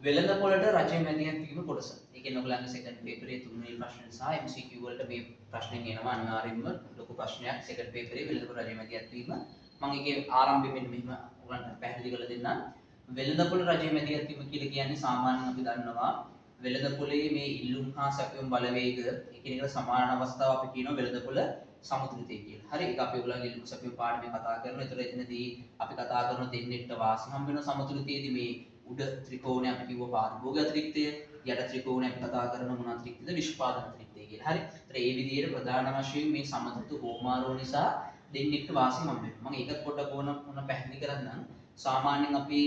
වෙළඳ පොළට රජය මැදිහත් වීම කොටස. ඒ කියන්නේ ඔයගලගේ සෙකන්ඩ් පේපරේ තුන්වෙනි ප්‍රශ්නේ සහ MCQ වලට මේ ප්‍රශ්නෙන් එනවා අනිවාර්යෙන්ම ලොකු ප්‍රශ්නයක් සෙකන්ඩ් පේපරේ වෙළඳ පොළ රජය මැදිහත් වීම. මම ඒකේ ආරම්භය මෙන්න මෙහෙම ඔයගලන්ට පැහැදිලි කරලා දෙන්නම්. වෙළඳ පොළ රජය මැදිහත් වීම කියලා කියන්නේ සාමාන්‍යයෙන් අපි දන්නවා වෙළඳ පොළේ මේ ඉල්ලුම් හා සැපයුම් බලවේග එකිනෙකට සමාන අවස්ථාව අපි කියනවා වෙළඳ පොළ සමතුලිතය කියලා. හරි ඒක අපි ඔයගලගේ ඉල්ලුම් සැපයුම් පාඩමේ කතා කරනවා. ඒතර එතනදී අපි කතා කරන දෙන්නෙක්ට වාසි හම්බ වෙන සමතුලිතයේදී මේ උඩ ත්‍රිකෝණය අපි කිව්ව පාරිභෝගික අතිරික්තය, යට ත්‍රිකෝණය අපි කතා කරන මොන අතිරික්තද? නිෂ්පාදන අතිරික්තය කියලා. හරි. ඒතර මේ විදිහට ප්‍රධාන වශයෙන් මේ සමතුලිත හෝමාරෝ නිසා දෙන්නෙක්ට වාසි හම්බ වෙනවා. මම ඒකත් පොඩ්ඩක් ඕන පැහැදිලි කරන්නම්. සාමාන්‍යයෙන් අපි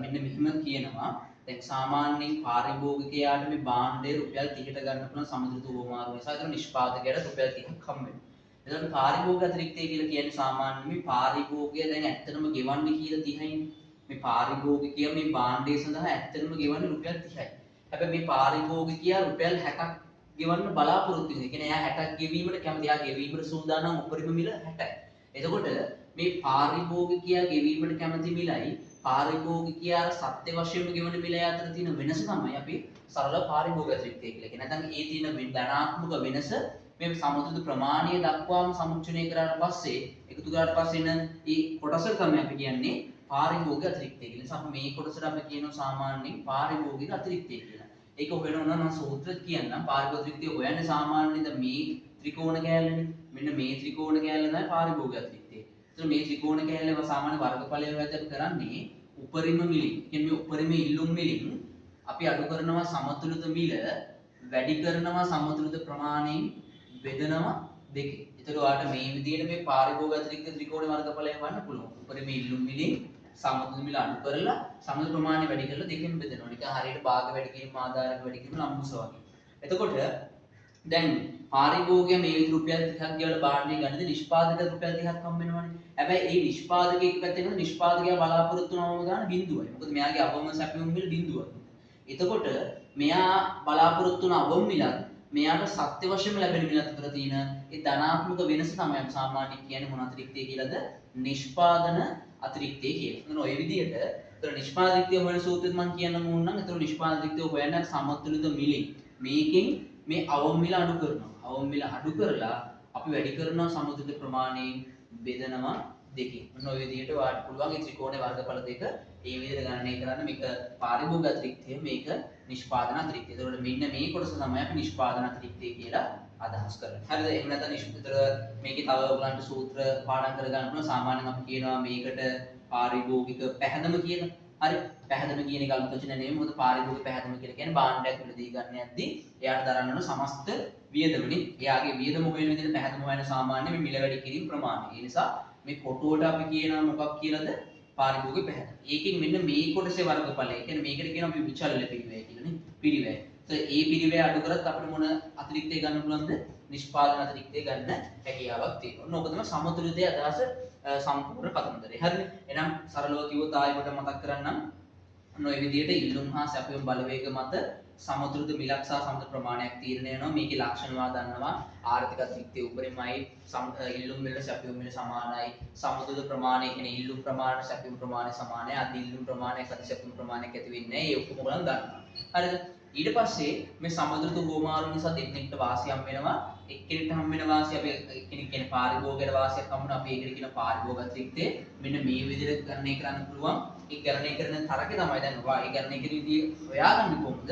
මෙන්න මෙහෙම කියනවා. දැන් සාමාන්‍යයෙන් පාරිභෝගිකයාට මේ භාණ්ඩය රුපියල් 30ට ගන්න පුළුවන් සමතුලිත හෝමාරෝ නිසා ඒතර නිෂ්පාදකයාට රුපියල් 30ක් හම්බ වෙනවා. එතකොට පාරිභෝගික අතිරික්තය කියලා කියන්නේ සාමාන්‍යයෙන් මේ පාරිභෝගිකය දැන් ඇත්තටම ගෙවන්නේ කියලා 30යිනේ. මේ පාරිභෝගිකයා මේ භාණ්ඩය සඳහා ඇත්තටම ගෙවන්නේ රුපියල් 30යි. හැබැයි මේ පාරිභෝගිකයා රුපියල් 60ක් ගෙවන්න බලාපොරොත්තු වෙනවා. ඒ කියන්නේ එයා 60ක් ගෙවීමට කැමති. එයා ගෙවීමට සූදානම් උපරිම මිල 60යි. එතකොට මේ පාරිභෝගිකයා ගෙවීමට කැමති මිලයි පාරිභෝගිකයා සත්‍ය වශයෙන්ම ගෙවන මිල අතර තියෙන වෙනස තමයි අපි සරල පාරිභෝගික අතිරික්තය කියලා කියන්නේ. නැත්නම් ඒ තියෙන ධනාත්මක වෙනස මේ සමතුලිත ප්‍රමාණය දක්වාම සමුච්චනය කරාට පස්සේ එකතු කරාට පස්සේ එන මේ කොටස තමයි අපි කියන්නේ පාරිභෝගික අතිරික්තය කියලා. නිසා අපි මේ කොටසට අපි කියනවා සාමාන්‍යයෙන් පාරිභෝගික අතිරික්තය කියලා. ඒක හොයනවා නම් සූත්‍ර කියන්නම් පාරිභෝගික අතිරික්තය හොයන්නේ සාමාන්‍යයෙන් මේ ත්‍රිකෝණ කෑල්ලනේ. මෙන්න මේ ත්‍රිකෝණ කෑල්ල තමයි පාරිභෝගික අතිරික්තය. එතකොට මේ ත්‍රිකෝණ කෑල්ලේ සාමාන්‍ය වර්ගඵලය වැදගත් කරන්නේ උපරිම මිලින්. කියන්නේ මේ උපරිම ඉල්ලුම් මිලින් අපි අඩු කරනවා සමතුලිත මිල වැඩි කරනවා සමතුලිත ප්‍රමාණයෙන් බෙදනවා දෙකේ. ඒතර ඔයාලට මේ විදිහට මේ පාරිභෝගික අතිරික්ත ත්‍රිකෝණ වර්ගඵලය වන්න පුළුවන්. උපරිම ඉල්ලුම් මිලින් සමතුලිත මිල අඩු කරලා සමතුලිත ප්‍රමාණය වැඩි කරලා දෙකෙන් බෙදනවා. නිකන් හරියට භාග වැඩි කිරීම ආධාරක වැඩි කිරීම ලම්බුස වගේ. එතකොට දැන් පාරිභෝගිකයා මේ විදිහට රුපියල් 30ක් ගෙවලා භාණ්ඩය ගන්නද නිෂ්පාදක රුපියල් 30ක් හම්බ වෙනවනේ. හැබැයි මේ නිෂ්පාදකයෙක් පැත්තෙන් නිෂ්පාදකයා බලාපොරොත්තු වෙනවම ගන්න බිඳුවයි. මොකද මෙයාගේ අවම සැපයුම් මිල බිඳුවයි. එතකොට මෙයා බලාපොරොත්තු වෙන අවම මිලත් මෙයාට සත්‍ය වශයෙන්ම ලැබෙන මිලත් අතර තියෙන ඒ ධනාත්මක වෙනස තමයි අපි සාමාන්‍යයෙන් කියන්නේ මොන අතිරික්තය කියලාද? නිෂ්පාදන අතිරික්තය කියලා. එතන ඔය විදිහට එතන නිෂ්පාදන අතිරික්තය හොයන සූත්‍රෙත් මම කියන්න ඕන නම් එතන නිෂ්පාදන අතිරික්තය හොයන්න සමතුලිත මිලින් මේකෙන් මේ අවම මිල අඩු කරනවා. අවම මිල අඩු කරලා අපි වැඩි කරනවා සමතුලිත ප්‍රමාණයෙන් බෙදනවා දෙකෙන්. මොන ඔය විදිහට ඔයාලට පුළුවන් මේ ත්‍රිකෝණේ වර්ගඵල දෙක ඒ විදිහට ගණනය කරන්න. මේක පාරිභෝගික අතිරික්තය, මේක නිෂ්පාදන අතිරික්තය. ඒතකොට මෙන්න මේ කොටස තමයි අපි නිෂ්පාදන අතිරික්තය කියලා අදහස් කරන්නේ. හරිද? එහෙම නැත්නම් නිෂ්පිතර මේකේ තව ඔයගලන්ට සූත්‍ර පාඩම් කරගන්න පුළුවන්. සාමාන්‍යයෙන් අපි කියනවා මේකට පාරිභෝගික පැහැදම කියලා. හරි? පැහැදම කියන එක අලුතෙන් නෙමෙයි. මොකද පාරිභෝගික පැහැදම කියලා කියන්නේ භාණ්ඩයක් මිලදී ගන්න යද්දී එයාට දරන්න ඕන සමස්ත වියදමනේ. එයාගේ වියදම හොයන විදිහට පැහැදම හොයන සාමාන්‍ය මේ මිල වැඩි කිරීම ප්‍රමාණය. ඒ නිසා මේ කොටුවට අපි කියනවා මොකක් කියලාද? පාරිභෝගික පැහැදම. ඒකෙන් මෙන්න මේ කොටසේ වර්ගඵලය. ඒ කියන්නේ මේකට කියනවා අපි විචල්්‍ය පිරිවැය කියලානේ. පිරිවැය. ඒ පිරිවැය අඩු කරත් අපිට මොන අතිරික්තය ගන්න පුළුවන්ද? නිෂ්පාදන අතිරික්තය ගන්න හැකියාවක් තියෙනවා. ඔන්න ඕක තමයි සමතුලිතයේ අදහස සම්පූර්ණ කතන්දරේ. හරිනේ. එහෙනම් සරලව කිව්වොත් ආයෙත් මතක් කරන්නම්. ඔන්න ඔය විදිහට ඉල්ලුම් හා සැපයුම් බලවේග මත සමතුලිත මිලක් සහ සමතුලිත ප්‍රමාණයක් තීරණය වෙනවා. මේකේ ලක්ෂණවා දන්නවා. ආර්ථික අතිරික්තය උපරිමයි, ඉල්ලුම් මිල සැපයුම් මිල සමානයි. සමතුලිත ප්‍රමාණය කියන්නේ ඉල්ලුම් ප්‍රමාණය සැපයුම් ප්‍රමාණය සමානයි. අධි ඉල්ලුම් ප්‍රමාණයක් අධි සැපයුම් ප්‍රමාණයක් ඇති වෙන්නේ නැහැ. ඒ ඔක්කොම ඔයගොල්ලන් දන්නවා. හරිද? ඊට පස්සේ මේ සමතුලිත හෝමාරු නිසා දෙන්නෙක්ට වාසියක් වෙනවා. එක්කෙනෙක්ට හම් වෙන වාසිය අපි එක්කෙනෙක් කියන පාරිභෝගිකයට වාසියක් හම් වෙනවා. අපි ඒකට කියන පාරිභෝගික අතිරික්තය මෙන්න මේ විදිහට ගණනය කරන්න පුළුවන්. ඒ ගණනය කරන තරකේ තමයි දැන් ඔයා ඒ ගණනය කරන විදිහ හොයාගන්නේ කොහොමද?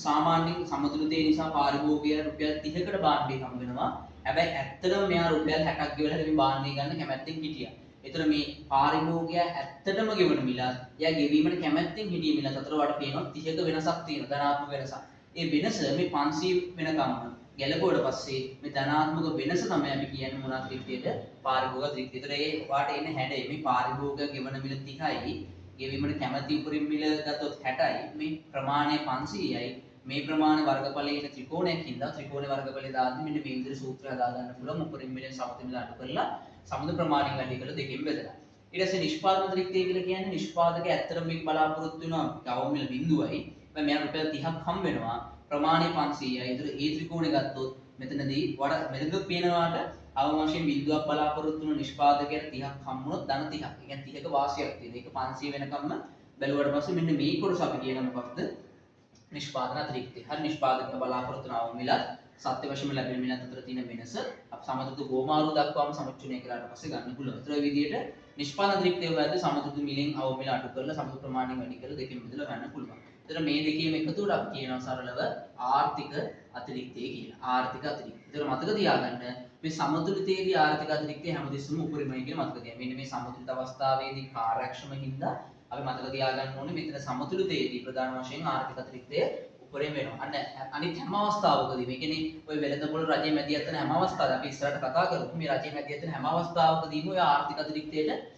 සාමාන්‍යයෙන් සමතුලිතය නිසා පාරිභෝගිකයා රුපියල් 30කට භාණ්ඩය හම් වෙනවා. හැබැයි ඇත්තටම මෙයා රුපියල් 60ක් ගෙවලා මේ භාණ්ඩය ගන්න කැමැත්තෙන් හිටියා. ඒතර මේ පාරිභෝගිකයා ඇත්තටම ගෙවන මිලත් එයා ගෙවීමට කැමැත්තෙන් හිටිය මිලත් අතර වඩා පේනවා 30ක වෙනසක් තියෙනවා. ධනාත්මක වෙනසක්. ඒ වෙනස මේ 500 වෙනකම් ගැලපුවට පස්සේ මේ ධනාත්මක වෙනස තමයි අපි කියන්නේ මොන අතිරික්තයේද? පාරිභෝගික අතිරික්තය. ඒතර ඒ වාට එන්නේ හැඩය. මේ පාරිභෝගික ගෙවන මිල 30යි. ගෙවීමට කැමැති උපරිම මිල ගත්තොත් 60යි. මේ ප්‍රමාණය 500යි. මේ ප්‍රමාණ වර්ගඵලයේ ත්‍රිකෝණයක් හින්දා ත්‍රිකෝණ වර්ගඵලය දාද්දි මෙන්න මේ විදිහට සූත්‍රය හදා ගන්න පුළුවන්. උපරිම මිලෙන් සමතුලිත මිල අඩු කරලා සමුද ප්‍රමාණය වැඩි කරලා දෙකෙන් බෙදලා. ඊට පස්සේ නිෂ්පාදන අතිරික්තය කියලා කියන්නේ නිෂ්පාදකයා ඇත්තටම මේක බලාපොරොත්තු වෙනවා අවම මිල බිඳුවයි. හැබැයි මෙයා රුපියල් 30ක් හම් වෙනවා. ප්‍රමාණය 500යි. ඒතර ඒ ත්‍රිකෝණය ගත්තොත් මෙතනදී වඩා මෙතනද පේනවාට අවම වශයෙන් බිඳුවක් බලාපොරොත්තු වෙන නිෂ්පාදකයාට 30ක් හම් වුණොත් ධන 30ක්. ඒ කියන්නේ 30ක වාසියක් තියෙනවා. ඒක 500 වෙනකම්ම බැලුවට පස්සේ මෙන්න මේ කොටස අපි කියන මොකක්ද? නිෂ්පාදන අතිරික්තය. හරි නිෂ්පාදක බලාපොරොත්තු වන මිලත් සත්‍ය වශයෙන්ම ලැබෙන මිලත් අතර තියෙන වෙනස අපි සමතුලිත ගෝමාරු දක්වාම සමච්චනය කරාට පස්සේ ගන්න පුළුවන්. ඒතර ඔය විදිහට නිෂ්පාදන අතිරික්තය වලදී සමතුලිත මිලෙන් අවම මිල අඩු කරලා සමතුලිත ප්‍රමාණය වැඩි කරලා දෙකෙන් බෙදලා ගන්න පුළුවන්. ඒතර මේ දෙකේම එකතුවට අපි කියනවා සරලව ආර්ථික අතිරික්තය කියලා. ආර්ථික අතිරික්තය. ඒතර මතක තියාගන්න මේ සමතුලිතයේදී ආර්ථික අතිරික්තය හැමදෙස්සම උපරිමයි කියලා මතක තියාගන්න. මෙන්න මේ සමතුලිත අවස්ථාවේදී කාර්යක්ෂම හින්දා අපි මතක තියාගන්න ඕනේ මෙතන සමතුලිතයේදී ප්‍රධාන වශයෙන් ආර්ථික අතිරික්තය උපරිම වෙනවා. අනිත් හැම අවස්ථාවකදී මේ කියන්නේ ඔය වෙළඳපොළ රජයේ මැදිහත් වෙන හැම අවස්ථාවකදී අපි ඉස්සරහට කතා කරමු. මේ රජයේ මැදිහත් වෙන හැම අවස්ථාවකදීම ඔය ආර්ථික අතිරික්තයට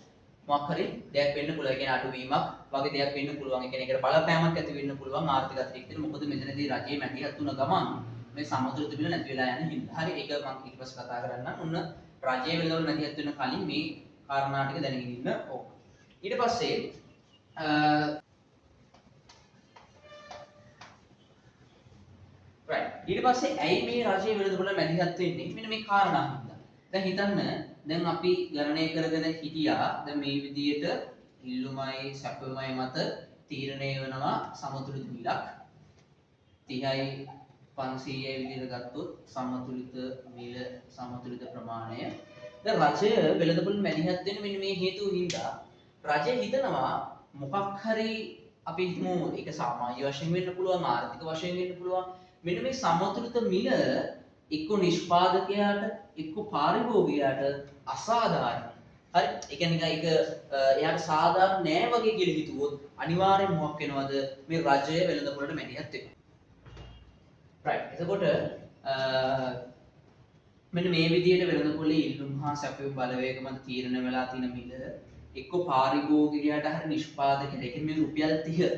මොකක් හරි දෙයක් වෙන්න පුළුවන්. ඒ කියන්නේ අඩුවීමක් වගේ දෙයක් වෙන්න පුළුවන්. ඒ කියන්නේ ඒකට බලපෑමක් ඇති වෙන්න පුළුවන් ආර්ථික අතිරික්තයට. මොකද මෙතනදී රජයේ මැදිහත් වුණ ගමන් මේ සමතුලිත මිල නැති වෙලා යන හින්දා. හරි ඒක මම ඊට පස්සේ කතා කරන්නම්. ඔන්න රජයේ වෙළඳපොළ මැදිහත් වෙන කලින් මේ කාරණා ටික දැනගෙන ඉන්න ඕක. ඊට පස්සේ ඊට පස්සේ ඇයි මේ රජයේ වෙළඳපොළ මැදිහත් වෙන්නේ? මෙන්න මේ කාරණා හින්දා. දැන් හිතන්න දැන් අපි ගණනය කරගෙන හිටියා දැන් මේ විදියට ඉල්ලුමයි සැපයුමයි මත තීරණය වෙනවා සමතුලිත මිලක් 30යි 500යි විදිහට ගත්තොත් සමතුලිත මිල සමතුලිත ප්‍රමාණය. දැන් රජය වෙළඳපොළ මැදිහත් වෙන්නේ මෙන්න මේ හේතුව හින්දා රජය හිතනවා මොකක් හරි අපි හිතමු ඒක සමාජීය වශයෙන් වෙන්න පුළුවන් ආර්ථික වශයෙන් වෙන්න පුළුවන් මෙන්න මේ සමතුලිත මිල එක්ක නිෂ්පාදකයාට එක්ක පාරිභෝගිකයාට අසාධාරණයි. හරි ඒ කියන්නේ ඒක එයාට සාධාරණ නෑ වගේ කියලා හිතුවොත් අනිවාර්යෙන් මොකක් වෙනවද මේ රජය වෙළඳපොළට මැදිහත් වෙනවා. right එතකොට මෙන්න මේ විදිහට වෙළඳපොළේ ඉල්ලුම් හා සැපයුම් බලවේග මත තීරණය වෙලා තියෙන මිල එක්ක පාරිභෝගිකයාට හරි නිෂ්පාදකයාට ඒ කියන්නේ රුපියල් 30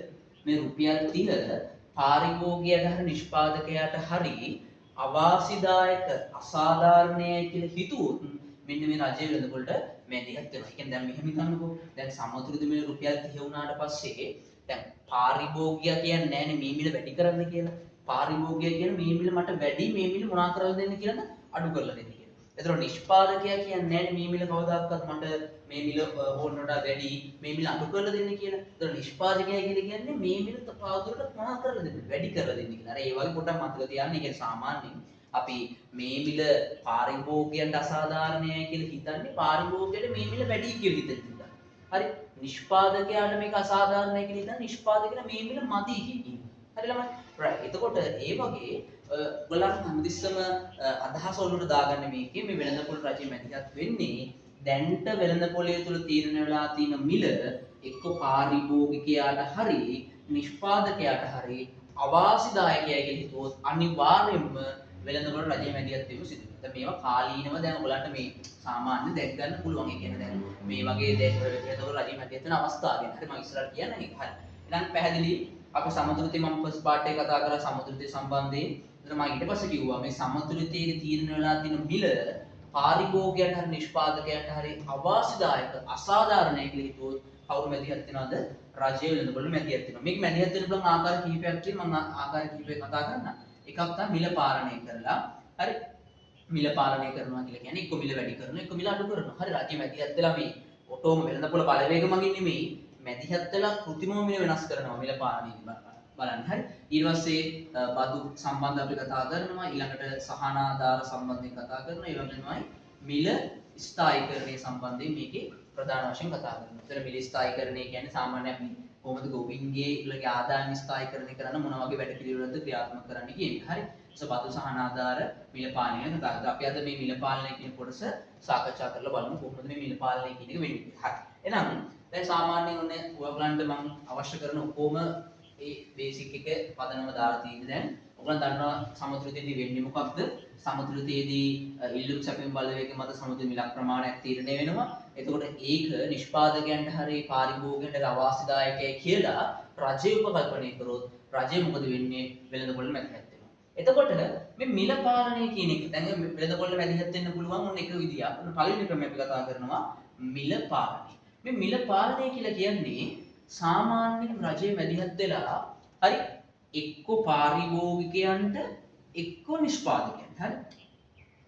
මේ රුපියල් 30 පාරිභෝගිකයාට හරි නිෂ්පාදකයාට හරි අවාසිදායක අසාධාරණයි කියලා හිතුවොත් මෙන්න මේ රජයේ වෙළඳපොළට මැදිහත් වෙනවා. ඒ කියන්නේ දැන් මෙහෙම හිතන්නකෝ. දැන් සමතුලිත මිල රුපියල් 30 වුණාට පස්සේ දැන් පාරිභෝගිකයා කියන්නේ නැහැනේ මේ මිල වැඩි කරන්න කියලා. පාරිභෝගිකයා කියන මේ මිල මට වැඩි මේ මිල මොනා කරලා දෙන්න කියලාද අඩු කරලා දෙන්න කියලා. ඒතර නිෂ්පාදකයා කියන්නේ නැහැනේ මේ මිල කවදාකවත් මට මේ මිල ඕනට වැඩි මේ මිල අඩු කරලා දෙන්න කියලා. ඒතර නිෂ්පාදකයා කියන්නේ මේ මිල තවදුරටත් මොනා කරලා දෙන්න වැඩි කරලා දෙන්න කියලා. අර ඒ වගේ පොඩ්ඩක් මතක තියාගන්න. ඒ කියන්නේ සාමාන්‍යයෙන් අපි මේ මිල පාරිභෝගිකයන්ට අසාධාරණයි කියලා හිතන්නේ පාරිභෝගිකයට මේ මිල වැඩි කියලා හිතෙන්න. හරි නිෂ්පාදකයාට මේක අසාධාරණයි කියලා හිතන්නේ නිෂ්පාදකයාට මේ මිල මදි කියලා. හරි ළමයි. right. එතකොට ඒ වගේ ඔයගොල්ලන් හැමතිස්සම අදහස වලට දාගන්න මේකේ මේ වෙළඳපොළ රජයේ මැදිහත් වෙන්නේ දැන්ට වෙළඳපොළේ තුල තීරණය වෙලා තියෙන මිල එක්ක පාරිභෝගිකයාට හරි නිෂ්පාදකයාට හරි අවාසිදායකයි කියලා හිතුවොත් අනිවාර්යයෙන්ම වෙළඳපොළ රජයේ මැදිහත් වීම සිදු වෙනවා. දැන් මේවා කාලීනව දැන් ඔයගලන්ට මේ සාමාන්‍ය දැක් ගන්න පුළුවන්. ඒ කියන්නේ දැන් මේ වගේ දැන් වෙළඳපොළ රජයේ මැදිහත් වෙන අවස්ථා ගැන හරි මම ඉස්සරහට කියන්නේ ඒක හරි. එහෙනම් පැහැදිලි අපි සමතුලිතය මම ෆස්ට් පාර්ට් එකේ කතා කරා සමතුලිතය සම්බන්ධයෙන්. එතන මම ඊට පස්සේ කිව්වා මේ සමතුලිතයේ තීරණය වෙලා තියෙන මිල පාරිභෝගිකයන්ට හරි නිෂ්පාදකයන්ට හරි අවාසිදායක අසාධාරණයි කියලා හිතුවොත් කවුරු මැදිහත් වෙනවද? රජයේ වෙළඳපොළ මැදිහත් වෙනවා. මේක මැදිහත් වෙන්න පුළුවන් ආකාර කිහිපයක් තියෙනවා. මම ආකාර කිහිපයක් කතා කරන්න. එකක් තමයි මිල පාලනය කරලා. හරි මිල පාලනය කරනවා කියලා කියන්නේ එක්ක මිල වැඩි කරනවා එක්ක මිල අඩු කරනවා. හරි රජයේ මැදිහත් වෙලා මේ ඔටෝම වෙළඳපොළ බලවේග මගින් නෙමෙයි මැදිහත් වෙලා කෘත්‍රිමව මිල වෙනස් කරනවා මිල පාලනයේදී බලන්න. හරි ඊට පස්සේ බදු සම්බන්ධ අපි කතා කරනවා ඊළඟට සහන ආධාර සම්බන්ධයෙන් කතා කරනවා ඒ වගේමයි මිල ස්ථායීකරණය සම්බන්ධයෙන් මේකේ ප්‍රධාන වශයෙන් කතා කරනවා. ඒතර මිල ස්ථායීකරණය කියන්නේ සාමාන්‍ය අපි කොහොමද ගොවින්ගේ ඊළඟ ආදායම් ස්ථායීකරණය කරන්න මොන වගේ වැඩ පිළිවෙලක්ද ක්‍රියාත්මක කරන්න කියන්නේ. හරි බදු සහන ආධාර මිල පාලනය කතා කරලා අපි අද මේ මිල පාලනය කියන කොටස සාකච්ඡා කරලා බලමු කොහොමද මේ මිල පාලනය කියන එක වෙන්නේ. හරි එහෙනම් දැන් සාමාන්‍යයෙන් ඔන්නේ ඔයගලන්ට මම අවශ්‍ය කරන ඔක්කොම ඒ බේසික් එක පදනම දාලා තියෙන්නේ දැන් ඔයගලන් දන්නවා සමතුලිතයේදී වෙන්නේ මොකක්ද? සමතුලිතයේදී ඉල්ලුම් සැපයුම් බලවේග මත සමතුලිත මිලක් ප්‍රමාණයක් තීරණය වෙනවා. එතකොට ඒක නිෂ්පාදකයන්ට හරි පාරිභෝගිකයන්ට අවාසිදායකයි කියලා රජය උපකල්පනය කරොත් රජය මොකද වෙන්නේ? වෙළඳපොළ මැදිහත් වෙනවා. එතකොට මේ මිල පාලනය කියන එක දැන් වෙළඳපොළ මැදිහත් වෙන්න පුළුවන් ඔන්න එක විදියක්. පළවෙනි ක්‍රමය අපි කතා කරනවා මිල පාලනය. මේ මිල පාලනය කියලා කියන්නේ සාමාන්‍යයෙන් රජයේ මැදිහත් වෙලා හරි එක්ක පාරිභෝගිකයන්ට එක්ක නිෂ්පාදකයන්ට හරි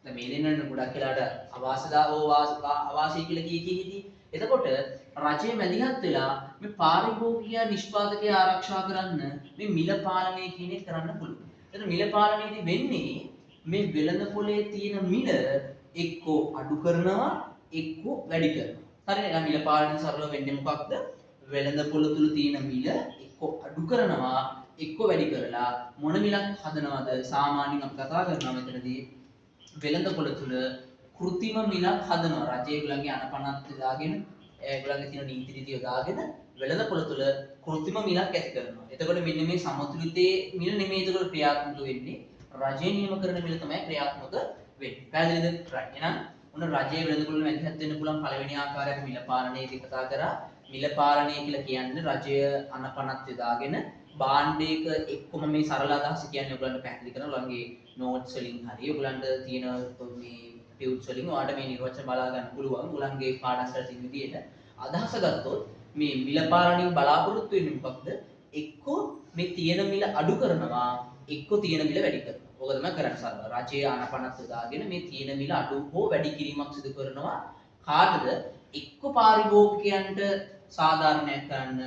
දැන් මේ දෙන්නට ගොඩක් වෙලාට අවාසි කියලා කී හිටි. එතකොට රජයේ මැදිහත් වෙලා මේ පාරිභෝගික නිෂ්පාදකය ආරක්ෂා කරන්න මේ මිල පාලනය කියන එක කරන්න පුළුවන්. එතන මිල පාලනයේදී වෙන්නේ මේ වෙළඳ පොලේ තියෙන මිල එක්කෝ අඩු කරනවා එක්කෝ වැඩි කරනවා. හරිනේ? එහෙනම් මිල පාලනය සරලව වෙන්නේ මොකක්ද? වෙළඳ පොළ තුල තියෙන මිල එක්කෝ අඩු කරනවා එක්කෝ වැඩි කරලා මොන මිලක් හදනවද? සාමාන්‍යයෙන් අපි කතා කරනවා මෙතනදී වෙළඳ පොළ තුල කෘත්‍රිම මිලක් හදනවා. රජයේ ඒගොල්ලන්ගේ අනපනත් දාගෙන ඒගොල්ලන්ගේ තියෙන නීති රීති යොදාගෙන වෙළඳ පොළ තුල කෘත්‍රිම මිලක් ඇති කරනවා. එතකොට මෙන්න මේ සමතුලිතයේ මිල නෙමෙයි ඒකට ක්‍රියාත්මක වෙන්නේ. රජය නියම කරන මිල තමයි ක්‍රියාත්මක වෙන්නේ. පැහැදිලිද? right. එහෙනම් උන රජයේ වෙළඳ පොළ මැදිහත් වෙන්න පුළුවන් පළවෙනි ආකාරයට මිල පාලනයේදී කතා කරා. මිල පාලනය කියලා කියන්නේ රජය අනපනත් යොදාගෙන භාණ්ඩයක එක්කම මේ සරල අදහස කියන්නේ ඔයගලන්ට පැහැදිලි කරන ඔයගලන්ගේ නෝට්ස් වලින් හරි ඔයගලන්ට තියෙන මේ ටියුට්ස් වලින් ඔයාලට මේ නිර්වචන බලා ගන්න පුළුවන්. ඔයගලන්ගේ පාඩම්වල තියෙන විදිහට අදහස ගත්තොත් මේ මිල පාලනයෙන් බලාපොරොත්තු වෙන්නේ මොකක්ද? එක්කෝ මේ තියෙන මිල අඩු කරනවා එක්කෝ තියෙන මිල වැඩි කරනවා. ඕක තමයි කරන්නේ සරල. රජයේ ආනපනත් දාගෙන මේ තියෙන මිල අඩු හෝ වැඩි කිරීමක් සිදු කරනවා. කාටද? එක්කෝ පාරිභෝගිකයන්ට සාධාරණයක් කරන්න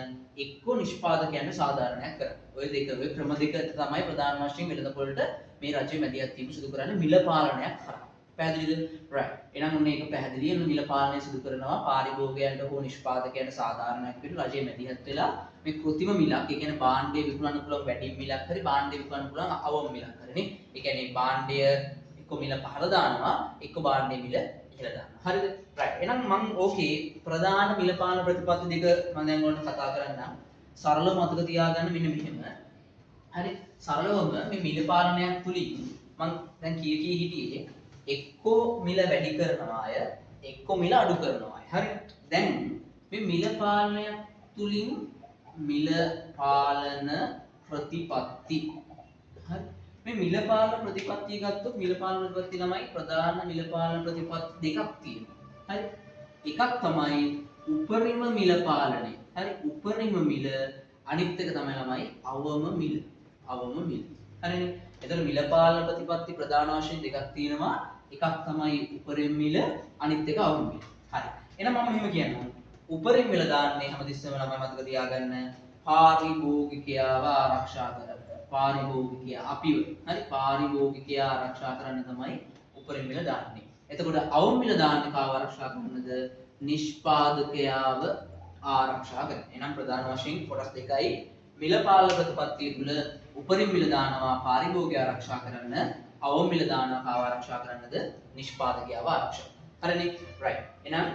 එක්කෝ නිෂ්පාදකයන්ට සාධාරණයක් කරන්න. ඔය දෙක ඔය ක්‍රම දෙක තමයි ප්‍රධාන වශයෙන් වෙළඳ පොළට මේ රජයේ මැදිහත් වීම සිදු කරන්නේ මිල පාලනයක් කරා. පැහැදිලිද? right. එහෙනම් ඔන්න ඒක පැහැදිලිවම මිල පාලනය සිදු කරනවා පාරිභෝගිකයන්ට හෝ නිෂ්පාදකයන්ට සාධාරණයක් විදිහට රජයේ මැදිහත් වෙලා මේ කෘත්‍රිම මිලක්, ඒ කියන්නේ භාණ්ඩය විකුණන්න පුළුවන් වැඩි මිලක් හරි භාණ්ඩය විකුණන්න පුළුවන් අවම මිලක් හරි නේ. ඒ කියන්නේ භාණ්ඩය එක්ක මිල පහළ දානවා එක්ක භාණ්ඩයේ මිල ඉහළ දානවා. හරිද? right. එහෙනම් මම ඕකේ ප්‍රධාන මිල පාලන ප්‍රතිපත්ති දෙක මම දැන් ඔයාලට කතා කරන්නම්. සරලව මතක තියාගන්න මෙන්න මෙහෙම. හරි. සරලවම මේ මිල පාලනයක් තුලින් මම දැන් කී හිටියේ එක්කෝ මිල වැඩි කරනවා අය එක්කෝ මිල අඩු කරනවා අය. හරි. දැන් මේ මිල පාලනයක් තුලින් මිල පාලන ප්‍රතිපත්ති. හරි. මේ මිල පාලන ප්‍රතිපත්තිය ගත්තොත් මිල පාලන ප්‍රතිපත්ති ළමයි ප්‍රධාන මිල පාලන ප්‍රතිපත්ති දෙකක් තියෙනවා. හරි. එකක් තමයි උපරිම මිල පාලනය. හරි. උපරිම මිල අනිත් එක තමයි ළමයි අවම මිල. අවම මිල. හරිනේ. එතන මිල පාලන ප්‍රතිපත්ති ප්‍රධාන වශයෙන් දෙකක් තියෙනවා. එකක් තමයි උපරිම මිල අනිත් එක අවම මිල. හරි. එහෙනම් මම මෙහෙම කියන්නම්. උපරිම මිල දාන්නේ හැමතිස්සෙම ළමයි මතක තියාගන්න පාරිභෝගිකයාව ආරක්ෂා කරන්න. පාරිභෝගිකයා අපිව. හරි. පාරිභෝගිකයා ආරක්ෂා කරන්න තමයි උපරිම මිල දාන්නේ. එතකොට අවම මිල දාන්නේ කාව ආරක්ෂා කරන්නද? නිෂ්පාදකයාව ආරක්ෂා කරන්න. එහෙනම් ප්‍රධාන වශයෙන් කොටස් දෙකයි මිල පාලන ප්‍රතිපත්තිය තුළ උපරිම මිල දානවා පාරිභෝගිකයා ආරක්ෂා කරන්න, අවම මිල දානවා කාව ආරක්ෂා කරන්නද? නිෂ්පාදකයාව ආරක්ෂා. හරිනේ? right. එහෙනම්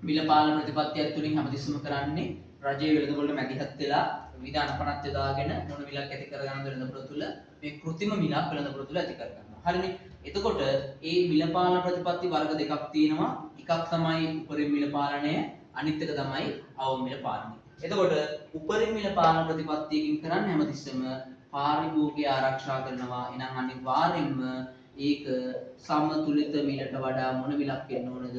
මිල පාලන ප්‍රතිපත්තිය තුළින් හැමතිස්සෙම කරන්නේ රජයේ වෙළඳ පොළට මැදිහත් වෙලා විධාන පනත් යොදාගෙන මොන මිලක් ඇති කරගන්න වෙළඳ පොළ තුළ මේ කෘත්‍රිම මිලක් වෙළඳ පොළ තුළ ඇති කරගන්නවා. හරිනේ? එතකොට මේ මිල පාලන ප්‍රතිපත්ති වර්ග දෙකක් තියෙනවා. එකක් තමයි උපරිම මිල පාලනය, අනිත් එක තමයි අවම මිල පාලනය. එතකොට උපරිම මිල පාලන ප්‍රතිපත්තියකින් කරන්නේ හැමතිස්සෙම පාරිභෝගිකය ආරක්ෂා කරනවා. එහෙනම් අනිවාර්යෙන්ම ඒක සමතුලිත මිලට වඩා මොන මිලක් එන්න ඕනද?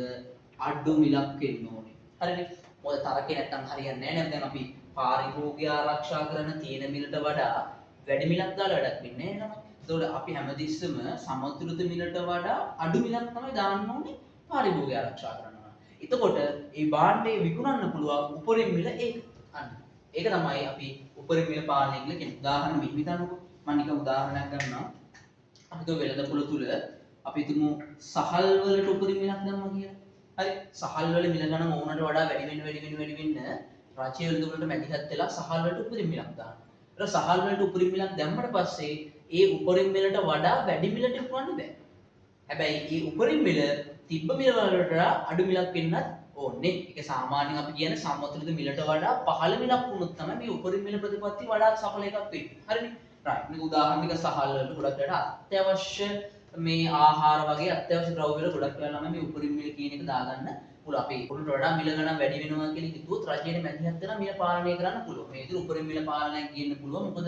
අඩු මිලක් එන්න ඕනේ. හරිනේ? මොකද තරකේ නැත්තම් හරියන්නේ නැහැ. දැන් අපි පාරිභෝගිකය ආරක්ෂා කරන තියෙන මිලට වඩා වැඩි මිලක් දාලා වැඩක් වෙන්නේ නැහැ නේද? ඒතකොට අපි හැමතිස්සෙම සමතුලිත මිලට වඩා අඩු මිලක් තමයි දාන්න ඕනේ පාරිභෝගිකය ආරක්ෂා කරනවා. එතකොට මේ භාණ්ඩේ විකුණන්න පුළුවන් උපරිම මිල ඒක. අන්න. ඒක තමයි අපි උපරිම මිල පාලනය කියලා කියන්නේ. උදාහරණ මෙහෙම හිතන්නකෝ. මම නිකන් උදාහරණයක් ගන්නවා. අපි તો වෙළඳ පොළ තුල අපි තුමු සහල් වලට උපරිම මිලක් දැම්මා කියලා. හරි. සහල් වල මිල ගණන් ඕනට වඩා වැඩි වෙන්න රජයේ වෙළඳ පොළට මැදිහත් වෙලා සහල් වලට උපරිම මිලක් දානවා. ඒක සහල් වලට උපරිම මිලක් දැම්මට පස්සේ ඒ උපරිම මිලට වඩා වැඩි මිලට විකුණන්න බෑ. හැබැයි මේ උපරිම මිල තිබ්බ මිල වලට අඩු මිලක් වෙන්නත් ඕනේ. ඒක සාමාන්‍යයෙන් අපි කියන්නේ සමතුලිත මිලට වඩා පහළ මිලක් වුණොත් තමයි මේ උපරිම මිල ප්‍රතිපත්ති වඩා සඵල එකක් වෙන්නේ. හරිනේ? right. මේක උදාහරණයක සහල් වලට ගොඩක් වෙලා අත්‍යවශ්‍ය මේ ආහාර වගේ අත්‍යවශ්‍ය ද්‍රව්‍ය වල ගොඩක් වෙලා නම් මේ උපරිම මිල කියන එක දාගන්න පුළුවන්. අපි උඩට වඩා මිල ගණන් වැඩි වෙනවා කියලා හිතුවොත් රජයේ මැදිහත් වෙලා මිල පාලනය කරන්න පුළුවන්. මේ විදිහට උපරිම මිල පාලනයක් කියන්න පුළුවන්. මොකද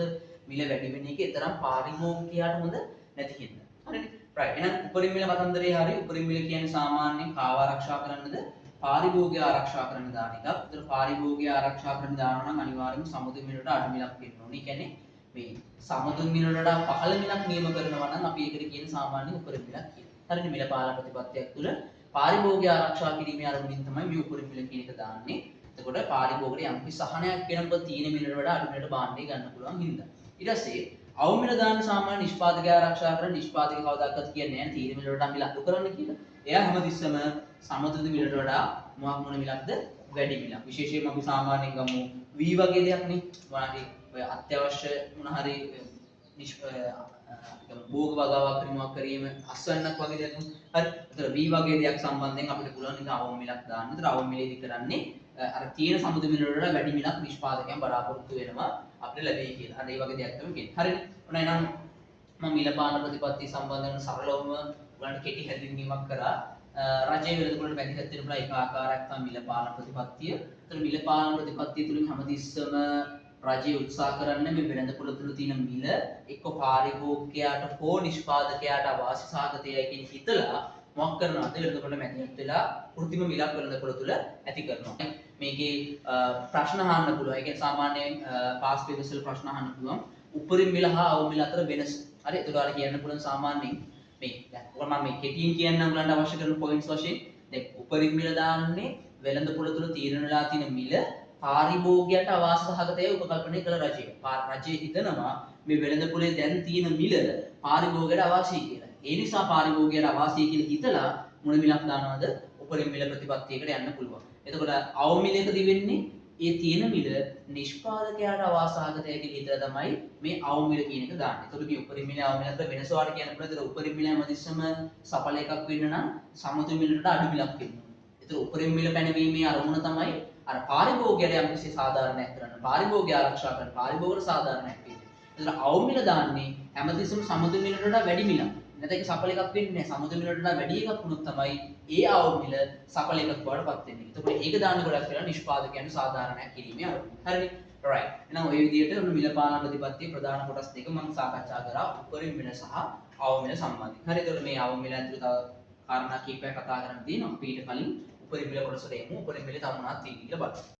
මිල වැඩි වෙන එකේ තරම් පාරිභෝගිකයාට හොඳ නැති හින්දා. හරිනේ? right. එහෙනම් උපරිම මිල කතන්දරේ හරිය උපරිම මිල කියන්නේ සාමාන්‍යයෙන් කාව ආරක්ෂා කරන්නද? පාරිභෝගිකය ආරක්ෂා කරන දාන එකක්. ඒතර පාරිභෝගිකය ආරක්ෂා කරන දානවා නම් අනිවාර්යයෙන්ම සමුදු මිලට අඩු මිලක් දෙන්න ඕනේ. ඒ කියන්නේ මේ සමුදු මිලට වඩා පහළ මිලක් නියම කරනවා නම් අපි ඒකට කියන සාමාන්‍ය උපරිම මිලක් කියලා. හරිනේ? මිල පාලන ප්‍රතිපත්තියක් තුළ පාරිභෝගිකය ආරක්ෂා කිරීමේ අරමුණින් තමයි මේ උපරිම මිල කියන එක දාන්නේ. එතකොට පාරිභෝගික යම්කිසි සහනයක් වෙනකොට තීන මිලට වඩා අඩු මිලට භාණ්ඩය ගන්න පුළුවන් හින්දා. ඊට පස්සේ අවම මිල දාන්න සාමාන්‍ය නිෂ්පාදකයා ආරක්ෂා කරන නිෂ්පාදකයා කවදාකවත් කියන්නේ නැහැ තීන මිලට වඩා මිල අඩු කරන්න කියලා. එයා හැමතිස්සම සමතුලිත මිලට වඩා මොන මිලක්ද වැඩි මිලක්. විශේෂයෙන්ම අපි සාමාන්‍යයෙන් ගමු V වගේ දෙයක් නේ. මොනවාරි ඔය අත්‍යවශ්‍ය මොන හරි භෝග වගාවක් ක්‍රියාවක් කිරීම අස්වැන්නක් වගේ දෙයක්. හරි. ඒතර V වගේ දෙයක් සම්බන්ධයෙන් අපිට පුළුවන් නිකන් අවම මිලක් දාන්න. ඒතර අවම මිලේදී කරන්නේ අර තියෙන සමුද්‍ර මිල වල වැඩි මිලක් නිෂ්පාදකයන් බලාපොරොත්තු වෙනවා අපිට ලැබෙයි කියලා. අර ඒ වගේ දෙයක් තමයි කියන්නේ. හරිනේ. ඔන්න එහෙනම් මම මිල පාලන ප්‍රතිපත්තිය සම්බන්ධව සරලවම ඔයාලට කෙටි හැඳින්වීමක් කරා. රජයේ වෙළඳපොළට බැඳගත් වෙන පුළුවන් එක ආකාරයක් තමයි මිල පාලන ප්‍රතිපත්තිය. ඒතර මිල පාලන ප්‍රතිපත්තිය තුලින් හැමතිස්සම රජය උත්සාහ කරන්නේ මේ වෙළඳපොළ තුල තියෙන මිල එක්ක පාරිභෝගිකයාට හෝ නිෂ්පාදකයාට අවාසි සාගතයයි කියන හිතලා මොකක් කරනවද වෙළඳපොළ මැදිහත් වෙලා කෘත්‍රිම මිලක් වෙළඳපොළ තුල ඇති කරනවා. මේකේ ප්‍රශ්න අහන්න පුළුවන්. ඒ කියන්නේ සාමාන්‍යයෙන් පාස් පේපර්ස් වල ප්‍රශ්න අහන්න පුළුවන්. උපරිම මිල හා අවම මිල අතර වෙනස. හරි. ඒකට ඔයාලා කියන්න පුළුවන් සාමාන්‍යයෙන් මේ දැන් මම මේ කෙටියෙන් කියන්නම් ඔයාලන්ට අවශ්‍ය කරන පොයින්ට්ස් වශයෙන් දැන් උපරිම මිල දාන්නේ වෙළඳපොළ තුල තීරණය වෙලා තියෙන මිල පාරිභෝගිකයට අවාසි සහගතය උපකල්පනය කළ රජය. රජය හිතනවා මේ වෙළඳපොලේ දැන් තියෙන මිල පාරිභෝගිකයට අවාසි කියලා. ඒ නිසා පාරිභෝගිකයට අවාසි කියලා හිතලා මොන මිලක් දානවද? උපරිම මිල ප්‍රතිපත්තියකට යන්න පුළුවන්. එතකොට අවම මිලකදී වෙන්නේ ඒ තියෙන මිල නිෂ්පාදකයාට අවාසහගතය කියලා හිතලා තමයි මේ අවම මිල කියන එක දාන්නේ. එතකොට මේ උපරිම මිල අවම මිල අතර වෙනස වාට කියන්න පුළුවන්. ඒතර උපරිම මිල හැමතිස්සම සඵල එකක් වෙන්න නම් සමතුලිත මිලට අඩු මිලක් වෙන්න ඕනේ. ඒතර උපරිම මිල පැනවීමේ අරමුණ තමයි අර පාරිභෝගිකයට යම්කිසි සාධාරණයක් කරන්න, පාරිභෝගිකය ආරක්ෂා කරන්න, පාරිභෝගික සාධාරණයක් වෙන්න. ඒතර අවම මිල දාන්නේ හැමතිස්සම සමතුලිත මිලට වඩා වැඩි මිලක්. නැත්නම් ඒක සඵල එකක් වෙන්නේ නැහැ. සමතුලිත මිලට වඩා වැඩි එකක් වුණොත් තමයි ඒ අවම මිල සඵල එකක් වඩපත් වෙන්නේ. එතකොට ඒක දාන්න ගොඩක් වෙලා නිෂ්පාදකයන් සාධාරණයක් කිරීමේ අරමුණ. හරිනේ. right. එහෙනම් ඔය විදිහට ඔන්න මිල පාලන ප්‍රතිපත්තියේ ප්‍රධාන කොටස් දෙක මම සාකච්ඡා කරා. උපරිම මිල සහ අවම මිල සම්බන්ධයෙන්. හරි. එතකොට මේ අවම මිල ඇතුළේ තව කාරණා කීපයක් කතා කරන්න තියෙනවා. අපි ඊට කලින් උපරිම මිල කොටසට එමු. උපරිම මිල තව මොනවද තියෙන්නේ කියලා බලමු.